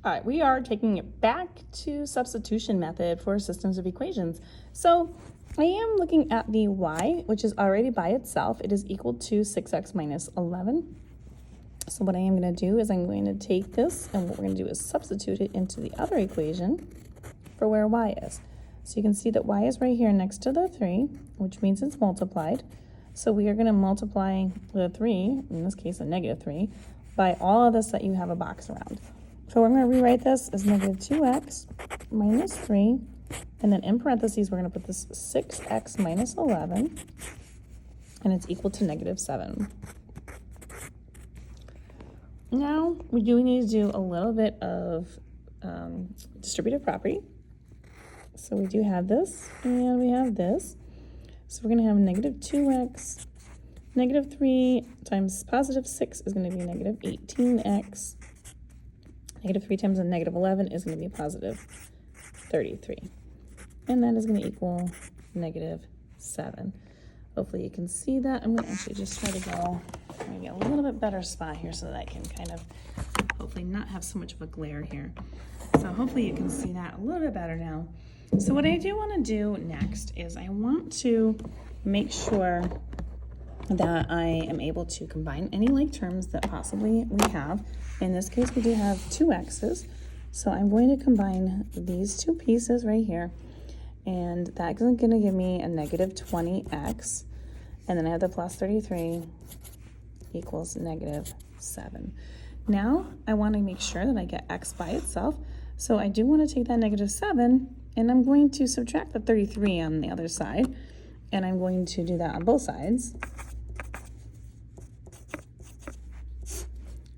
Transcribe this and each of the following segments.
All right, we are taking it back to substitution method for systems of equations. So I am looking at the y, which is already by itself. It is equal to 6x minus 11. So what I am going to do is I'm going to take this, and what we're going to do is substitute it into the other equation for where y is. So you can see that y is right here next to the 3, which means it's multiplied. So we are going to multiply the 3, in this case a negative 3, by all of this that you have a box around. So we're going to rewrite this as negative 2x minus 3, and then in parentheses we're going to put this 6x minus 11, and it's equal to negative 7. Now we do need to do a little bit of distributive property. So we do have this, and we have this. So we're going to have negative 2x, negative 3 times positive 6 is going to be negative 18x. Negative 3 times a negative 11 is going to be a positive 33. And that is going to equal negative 7. Hopefully you can see that. I'm going to actually just try to go maybe a little bit better spot here so that I can kind of hopefully not have so much of a glare here. So hopefully you can see that a little bit better now. So what I do want to do next is I want to make sure that I am able to combine any like terms that possibly we have. In this case, we do have two x's. So I'm going to combine these two pieces right here. And that's going to give me a negative 20x. And then I have the plus 33 equals negative 7. Now I want to make sure that I get x by itself. So I do want to take that negative 7, and I'm going to subtract the 33 on the other side. And I'm going to do that on both sides.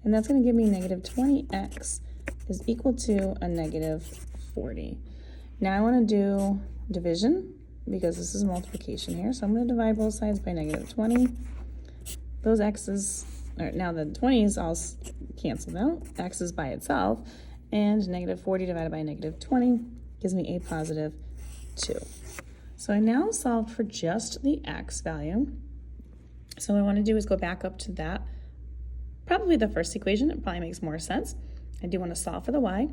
And that's going to give me negative 20x is equal to a negative 40. Now I want to do division because this is multiplication here. So I'm going to divide both sides by negative 20. Those x's, or now the 20's all canceled out. X is by itself. And negative 40 divided by negative 20 gives me a positive 2. So I now solved for just the x value. So what I want to do is go back up to that. Probably the first equation, it probably makes more sense. I do want to solve for the y.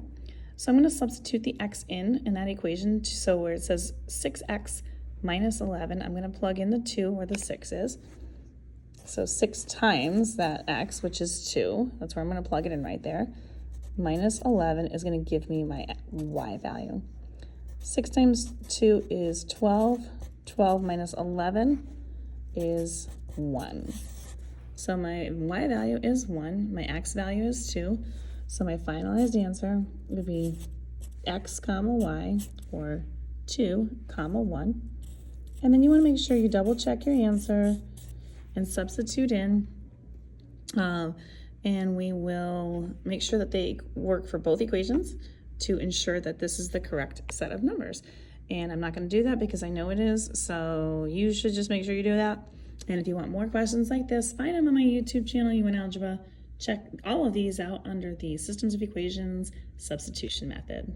So I'm going to substitute the x in that equation. So where it says 6x minus 11, I'm going to plug in the 2 where the 6 is. So 6 times that x, which is 2, that's where I'm going to plug it in right there, minus 11 is going to give me my y value. 6 times 2 is 12. 12 minus 11 is 1. So my y value is 1, my x value is 2. So my finalized answer would be x comma y, or 2 comma 1. And then you want to make sure you double check your answer and substitute in. And we will make sure that they work for both equations to ensure that this is the correct set of numbers. And I'm not going to do that because I know it is, so you should just make sure you do that. And if you want more questions like this, find them on my YouTube channel, UN Algebra. Check all of these out under the Systems of Equations substitution method.